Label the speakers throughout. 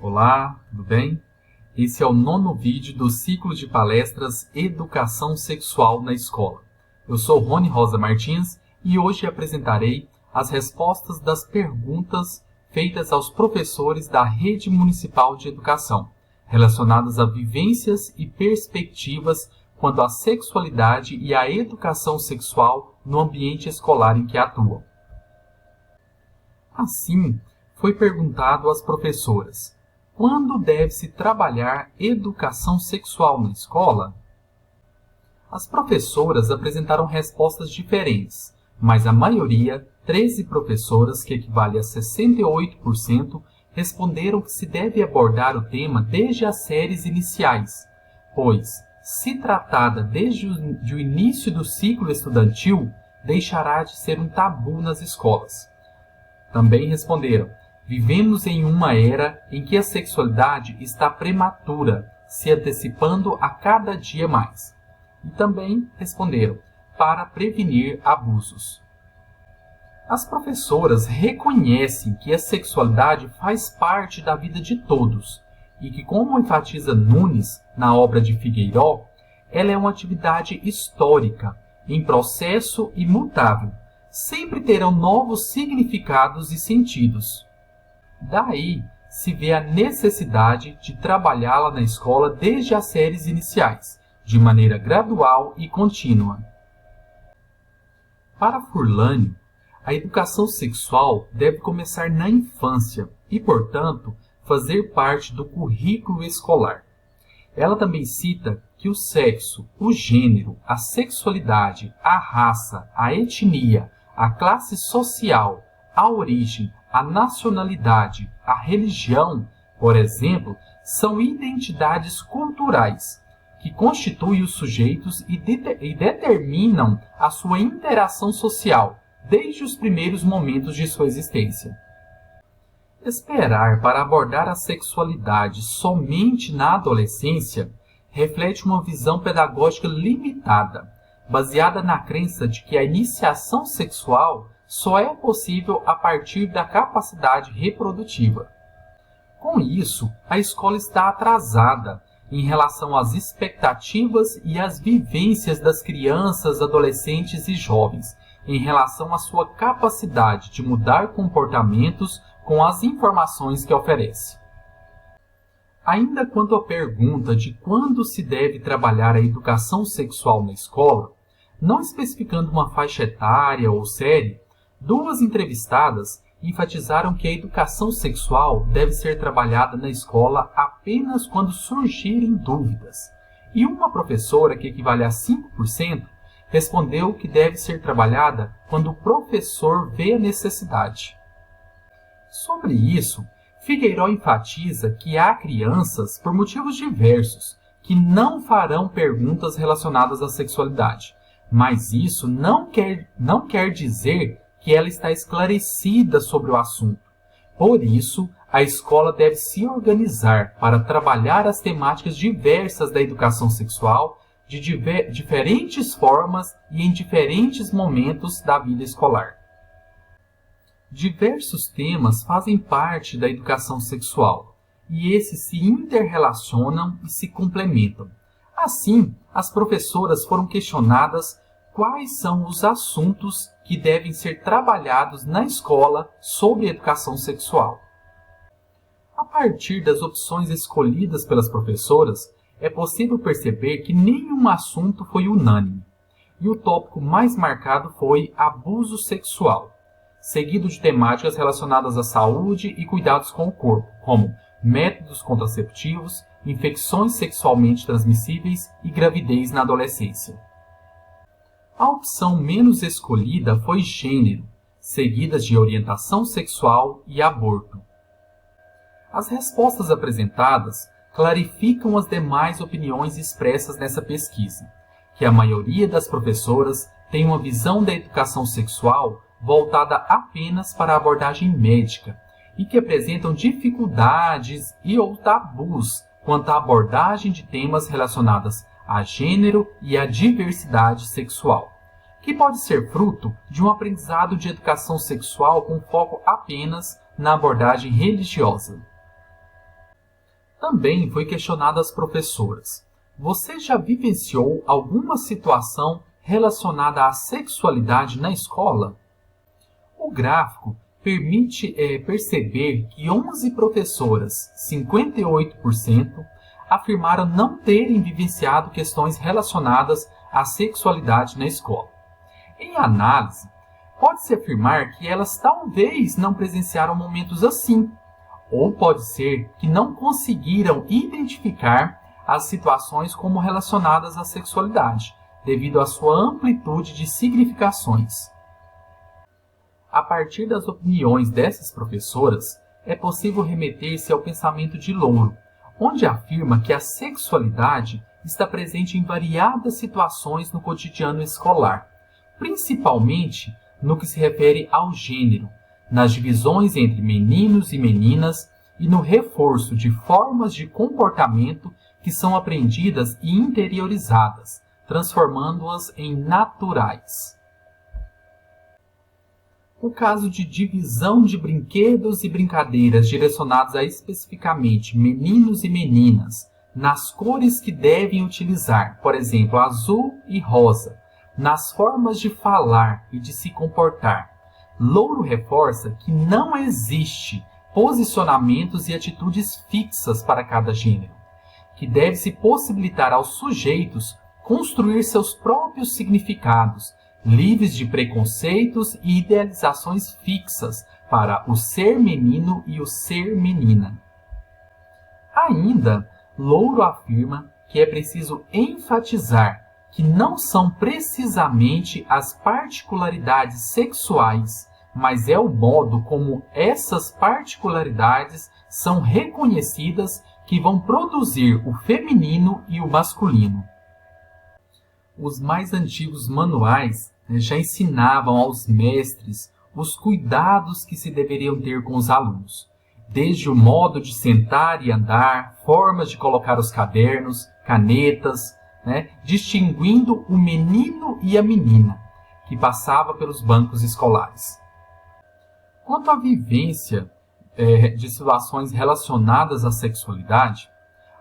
Speaker 1: Olá, tudo bem? Esse é o 9º vídeo do ciclo de palestras Educação Sexual na Escola. Eu sou Rony Rosa Martins e hoje apresentarei as respostas das perguntas feitas aos professores da Rede Municipal de Educação, relacionadas a vivências e perspectivas quanto à sexualidade e à educação sexual no ambiente escolar em que atuam. Assim, foi perguntado às professoras: quando deve-se trabalhar educação sexual na escola? As professoras apresentaram respostas diferentes, mas a maioria, 13 professoras, que equivale a 68%, responderam que se deve abordar o tema desde as séries iniciais, pois, se tratada desde o início do ciclo estudantil, deixará de ser um tabu nas escolas. Também responderam: vivemos em uma era em que a sexualidade está prematura, se antecipando a cada dia mais. E também responderam: para prevenir abusos. As professoras reconhecem que a sexualidade faz parte da vida de todos e que, como enfatiza Nunes na obra de Figueiró, ela é uma atividade histórica, em processo e mutável. Sempre terão novos significados e sentidos. Daí se vê a necessidade de trabalhá-la na escola desde as séries iniciais, de maneira gradual e contínua. Para Furlânio, a educação sexual deve começar na infância e, portanto, fazer parte do currículo escolar. Ela também cita que o sexo, o gênero, a sexualidade, a raça, a etnia, a classe social, a origem, a nacionalidade, a religião, por exemplo, são identidades culturais que constituem os sujeitos e determinam a sua interação social desde os primeiros momentos de sua existência. Esperar para abordar a sexualidade somente na adolescência reflete uma visão pedagógica limitada, baseada na crença de que a iniciação sexual só é possível a partir da capacidade reprodutiva. Com isso, a escola está atrasada em relação às expectativas e às vivências das crianças, adolescentes e jovens, em relação à sua capacidade de mudar comportamentos com as informações que oferece. Ainda quanto à pergunta de quando se deve trabalhar a educação sexual na escola, não especificando uma faixa etária ou série, duas entrevistadas enfatizaram que a educação sexual deve ser trabalhada na escola apenas quando surgirem dúvidas, e uma professora, que equivale a 5%, respondeu que deve ser trabalhada quando o professor vê a necessidade. Sobre isso, Figueiró enfatiza que há crianças, por motivos diversos, que não farão perguntas relacionadas à sexualidade, mas isso não quer dizer que ela está esclarecida sobre o assunto. Por isso, a escola deve se organizar para trabalhar as temáticas diversas da educação sexual de diferentes formas e em diferentes momentos da vida escolar. Diversos temas fazem parte da educação sexual, e esses se interrelacionam e se complementam. Assim, as professoras foram questionadas quais são os assuntos que devem ser trabalhados na escola sobre educação sexual. A partir das opções escolhidas pelas professoras, é possível perceber que nenhum assunto foi unânime, e o tópico mais marcado foi abuso sexual, seguido de temáticas relacionadas à saúde e cuidados com o corpo, como métodos contraceptivos, infecções sexualmente transmissíveis e gravidez na adolescência. A opção menos escolhida foi gênero, seguidas de orientação sexual e aborto. As respostas apresentadas clarificam as demais opiniões expressas nessa pesquisa, que a maioria das professoras tem uma visão da educação sexual voltada apenas para a abordagem médica e que apresentam dificuldades e ou tabus quanto à abordagem de temas relacionados a gênero e a diversidade sexual, que pode ser fruto de um aprendizado de educação sexual com foco apenas na abordagem religiosa. Também foi questionado às professoras: você já vivenciou alguma situação relacionada à sexualidade na escola? O gráfico permite perceber que 11 professoras, 58%, afirmaram não terem vivenciado questões relacionadas à sexualidade na escola. Em análise, pode-se afirmar que elas talvez não presenciaram momentos assim, ou pode ser que não conseguiram identificar as situações como relacionadas à sexualidade, devido à sua amplitude de significações. A partir das opiniões dessas professoras, é possível remeter-se ao pensamento de Louro, onde afirma que a sexualidade está presente em variadas situações no cotidiano escolar, principalmente no que se refere ao gênero, nas divisões entre meninos e meninas e no reforço de formas de comportamento que são aprendidas e interiorizadas, transformando-as em naturais. O caso de divisão de brinquedos e brincadeiras direcionados a especificamente meninos e meninas, nas cores que devem utilizar, por exemplo, azul e rosa, nas formas de falar e de se comportar. Louro reforça que não existe posicionamentos e atitudes fixas para cada gênero, que deve-se possibilitar aos sujeitos construir seus próprios significados, livres de preconceitos e idealizações fixas para o ser menino e o ser menina. Ainda, Louro afirma que é preciso enfatizar que não são precisamente as particularidades sexuais, mas é o modo como essas particularidades são reconhecidas que vão produzir o feminino e o masculino. Os mais antigos manuais já ensinavam aos mestres os cuidados que se deveriam ter com os alunos, desde o modo de sentar e andar, formas de colocar os cadernos, canetas, distinguindo o menino e a menina, que passava pelos bancos escolares. Quanto à vivência de situações relacionadas à sexualidade,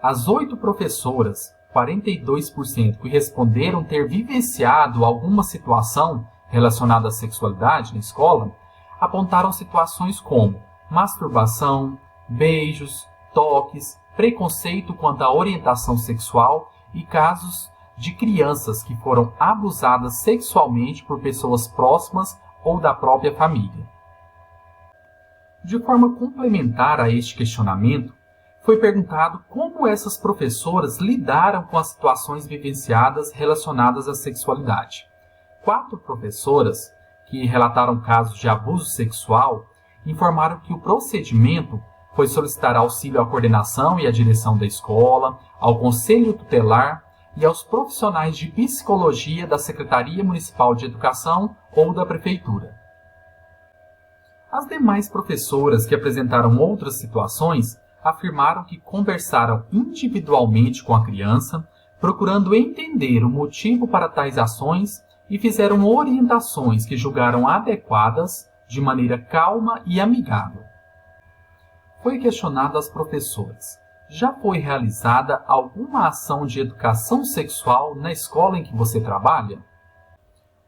Speaker 1: as 8 professoras, 42%, que responderam ter vivenciado alguma situação relacionada à sexualidade na escola, apontaram situações como masturbação, beijos, toques, preconceito quanto à orientação sexual e casos de crianças que foram abusadas sexualmente por pessoas próximas ou da própria família. De forma complementar a este questionamento, foi perguntado como essas professoras lidaram com as situações vivenciadas relacionadas à sexualidade. 4 professoras, que relataram casos de abuso sexual, informaram que o procedimento foi solicitar auxílio à coordenação e à direção da escola, ao conselho tutelar e aos profissionais de psicologia da Secretaria Municipal de Educação ou da Prefeitura. As demais professoras que apresentaram outras situações afirmaram que conversaram individualmente com a criança, procurando entender o motivo para tais ações e fizeram orientações que julgaram adequadas de maneira calma e amigável. Foi questionado às professoras: já foi realizada alguma ação de educação sexual na escola em que você trabalha?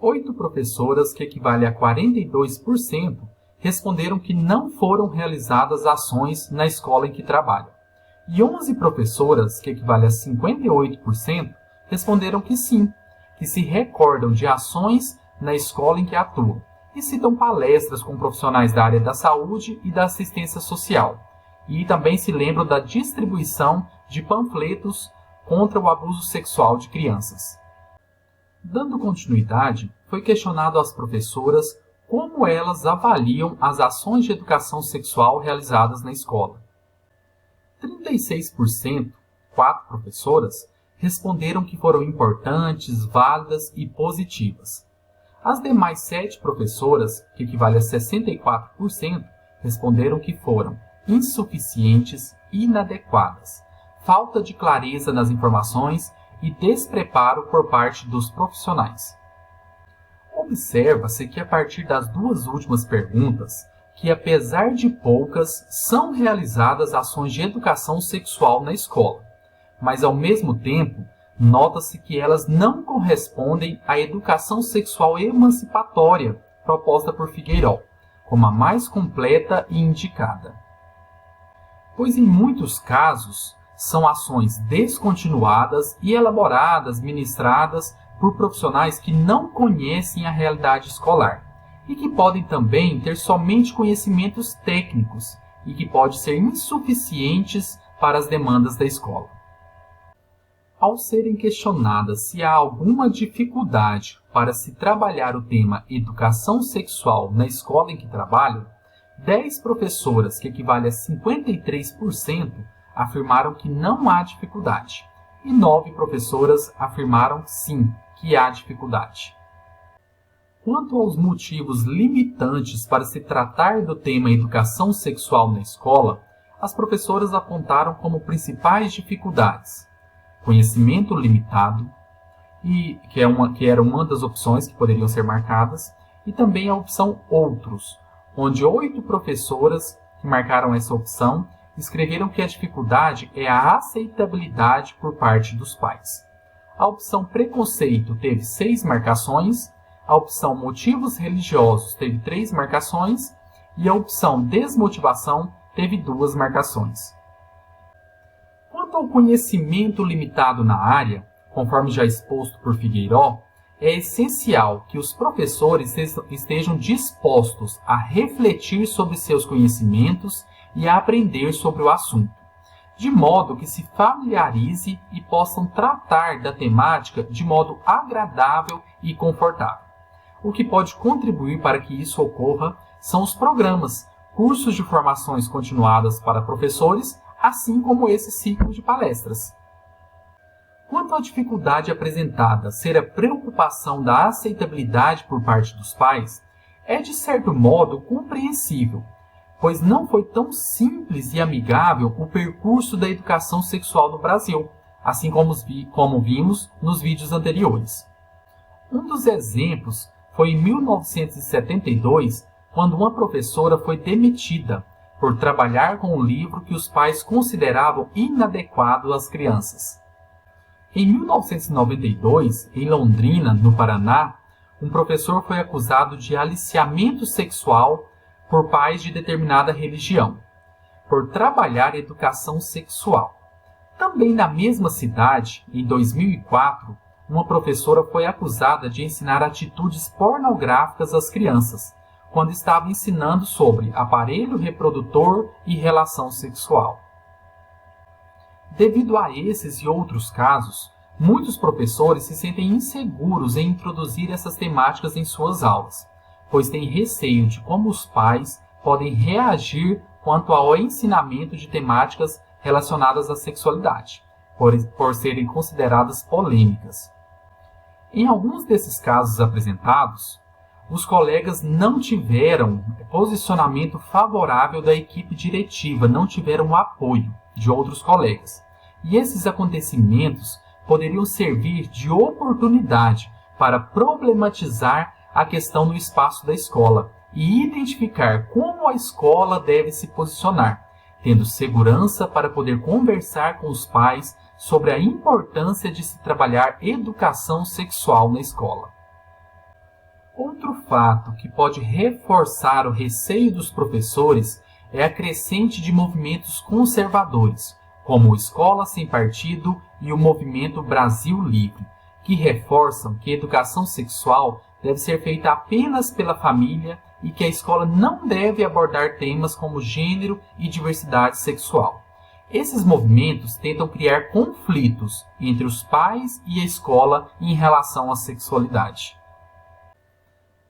Speaker 1: 8 professoras, que equivale a 42%, responderam que não foram realizadas ações na escola em que trabalham. E 11 professoras, que equivale a 58%, responderam que sim, que se recordam de ações na escola em que atuam, e citam palestras com profissionais da área da saúde e da assistência social. E também se lembram da distribuição de panfletos contra o abuso sexual de crianças. Dando continuidade, foi questionado às professoras como elas avaliam as ações de educação sexual realizadas na escola. 36%, 4 professoras, responderam que foram importantes, válidas e positivas. As demais 7 professoras, que equivale a 64%, responderam que foram insuficientes, inadequadas, falta de clareza nas informações e despreparo por parte dos profissionais. Observa-se que a partir das 2 últimas perguntas, que, apesar de poucas, são realizadas ações de educação sexual na escola, mas, ao mesmo tempo, nota-se que elas não correspondem à educação sexual emancipatória proposta por Figueiró, como a mais completa e indicada. Pois, em muitos casos, são ações descontinuadas e elaboradas, ministradas por profissionais que não conhecem a realidade escolar e que podem também ter somente conhecimentos técnicos e que podem ser insuficientes para as demandas da escola. Ao serem questionadas se há alguma dificuldade para se trabalhar o tema educação sexual na escola em que trabalham, 10 professoras, que equivale a 53%, afirmaram que não há dificuldade, e 9 professoras afirmaram sim, que há dificuldade. Quanto aos motivos limitantes para se tratar do tema educação sexual na escola, as professoras apontaram como principais dificuldades: conhecimento limitado, que era uma das opções que poderiam ser marcadas, e também a opção outros, onde 8 professoras que marcaram essa opção escreveram que a dificuldade é a aceitabilidade por parte dos pais. A opção preconceito teve 6 marcações, a opção motivos religiosos teve 3 marcações e a opção desmotivação teve 2 marcações. Quanto ao conhecimento limitado na área, conforme já exposto por Figueiró, é essencial que os professores estejam dispostos a refletir sobre seus conhecimentos e a aprender sobre o assunto, de modo que se familiarize e possam tratar da temática de modo agradável e confortável. O que pode contribuir para que isso ocorra são os programas, cursos de formações continuadas para professores, assim como esse ciclo de palestras. Quanto à dificuldade apresentada ser a preocupação da aceitabilidade por parte dos pais, é de certo modo compreensível, pois não foi tão simples e amigável o percurso da educação sexual no Brasil, assim como vimos nos vídeos anteriores. Um dos exemplos foi em 1972, quando uma professora foi demitida por trabalhar com um livro que os pais consideravam inadequado às crianças. Em 1992, em Londrina, no Paraná, um professor foi acusado de aliciamento sexual por pais de determinada religião, por trabalhar educação sexual. Também na mesma cidade, em 2004, uma professora foi acusada de ensinar atitudes pornográficas às crianças, quando estava ensinando sobre aparelho reprodutor e relação sexual. Devido a esses e outros casos, muitos professores se sentem inseguros em introduzir essas temáticas em suas aulas, pois têm receio de como os pais podem reagir quanto ao ensinamento de temáticas relacionadas à sexualidade, por serem consideradas polêmicas. Em alguns desses casos apresentados, os colegas não tiveram posicionamento favorável da equipe diretiva, não tiveram apoio de outros colegas. E esses acontecimentos poderiam servir de oportunidade para problematizar a questão no espaço da escola e identificar como a escola deve se posicionar, tendo segurança para poder conversar com os pais sobre a importância de se trabalhar educação sexual na escola. Outro fato que pode reforçar o receio dos professores é a crescente de movimentos conservadores, como o Escola Sem Partido e o Movimento Brasil Livre, que reforçam que a educação sexual deve ser feita apenas pela família e que a escola não deve abordar temas como gênero e diversidade sexual. Esses movimentos tentam criar conflitos entre os pais e a escola em relação à sexualidade.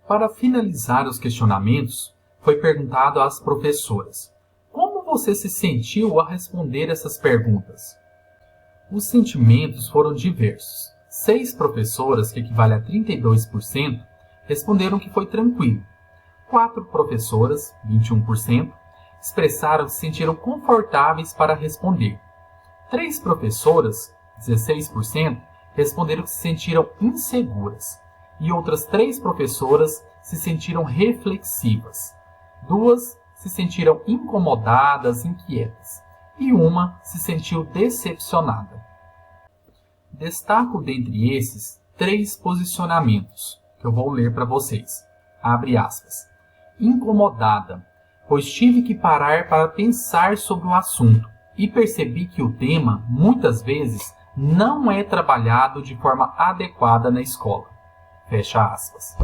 Speaker 1: Para finalizar os questionamentos, foi perguntado às professoras: como você se sentiu ao responder essas perguntas? Os sentimentos foram diversos. 6 professoras, que equivale a 32%, responderam que foi tranquilo. 4 professoras, 21%, expressaram que se sentiram confortáveis para responder. 3 professoras, 16%, responderam que se sentiram inseguras. E outras 3 professoras se sentiram reflexivas. 2 se sentiram incomodadas, inquietas, e 1 se sentiu decepcionada. Destaco dentre esses 3 posicionamentos, que eu vou ler para vocês. Abre aspas. Incomodada, pois tive que parar para pensar sobre o assunto e percebi que o tema, muitas vezes, não é trabalhado de forma adequada na escola. Fecha aspas.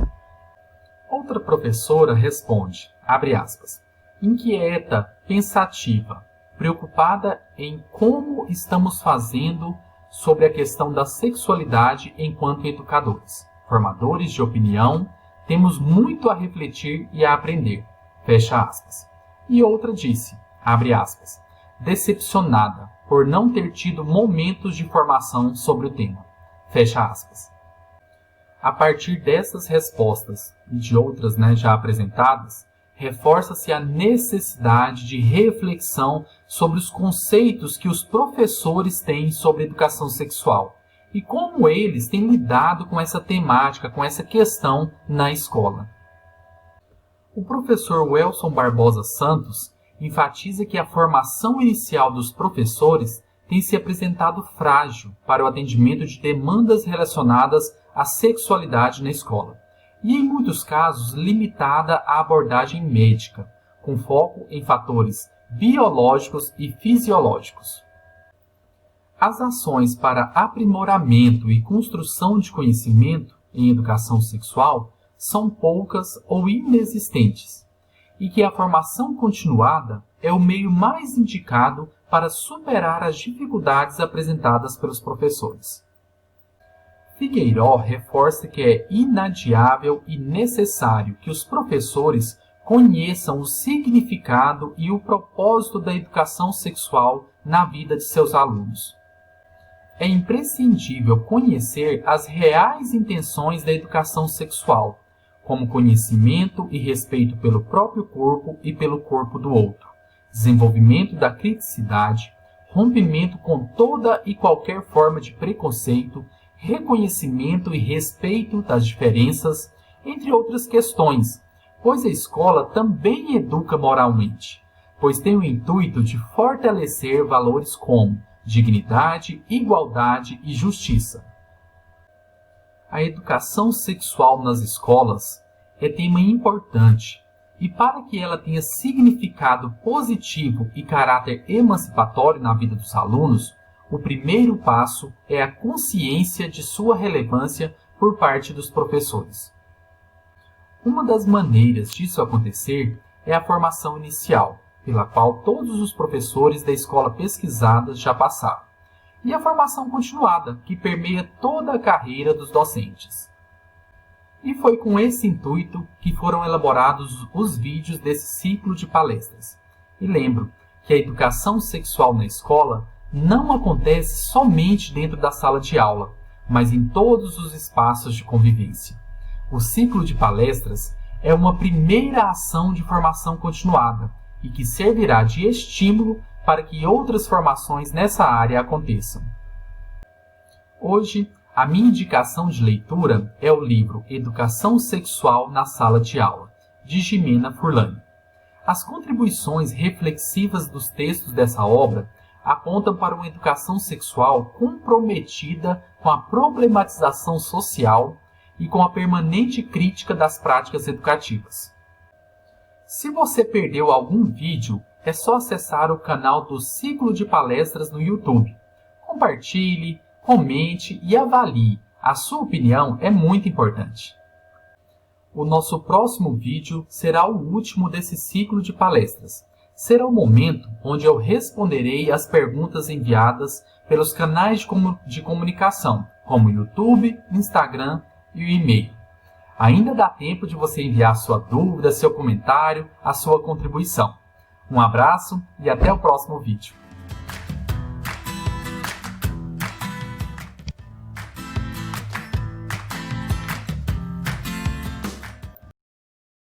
Speaker 1: Outra professora responde, abre aspas, inquieta, pensativa, preocupada em como estamos fazendo sobre a questão da sexualidade enquanto educadores, formadores de opinião, temos muito a refletir e a aprender. Fecha aspas. E outra disse, abre aspas, decepcionada por não ter tido momentos de formação sobre o tema. Fecha aspas. A partir dessas respostas e de outras já apresentadas, reforça-se a necessidade de reflexão sobre os conceitos que os professores têm sobre educação sexual e como eles têm lidado com essa temática, com essa questão na escola. O professor Welson Barbosa Santos enfatiza que a formação inicial dos professores tem se apresentado frágil para o atendimento de demandas relacionadas à sexualidade na escola, e em muitos casos limitada à abordagem médica, com foco em fatores biológicos e fisiológicos. As ações para aprimoramento e construção de conhecimento em educação sexual são poucas ou inexistentes, e que a formação continuada é o meio mais indicado para superar as dificuldades apresentadas pelos professores. Figueiró reforça que é inadiável e necessário que os professores conheçam o significado e o propósito da educação sexual na vida de seus alunos. É imprescindível conhecer as reais intenções da educação sexual, como conhecimento e respeito pelo próprio corpo e pelo corpo do outro, desenvolvimento da criticidade, rompimento com toda e qualquer forma de preconceito, reconhecimento e respeito das diferenças, entre outras questões, pois a escola também educa moralmente, pois tem o intuito de fortalecer valores como dignidade, igualdade e justiça. A educação sexual nas escolas é tema importante e para que ela tenha significado positivo e caráter emancipatório na vida dos alunos, o primeiro passo é a consciência de sua relevância por parte dos professores. Uma das maneiras disso acontecer é a formação inicial, pela qual todos os professores da escola pesquisada já passaram, e a formação continuada, que permeia toda a carreira dos docentes. E foi com esse intuito que foram elaborados os vídeos desse ciclo de palestras. E lembro que a educação sexual na escola não acontece somente dentro da sala de aula, mas em todos os espaços de convivência. O ciclo de palestras é uma primeira ação de formação continuada e que servirá de estímulo para que outras formações nessa área aconteçam. Hoje, a minha indicação de leitura é o livro Educação Sexual na Sala de Aula, de Jimena Furlani. As contribuições reflexivas dos textos dessa obra apontam para uma educação sexual comprometida com a problematização social e com a permanente crítica das práticas educativas. Se você perdeu algum vídeo, é só acessar o canal do Ciclo de Palestras no YouTube. Compartilhe, comente e avalie. A sua opinião é muito importante. O nosso próximo vídeo será o último desse ciclo de palestras. Será o momento onde eu responderei as perguntas enviadas pelos canais de comunicação, como YouTube, Instagram e o e-mail. Ainda dá tempo de você enviar sua dúvida, seu comentário, a sua contribuição. Um abraço e até o próximo vídeo.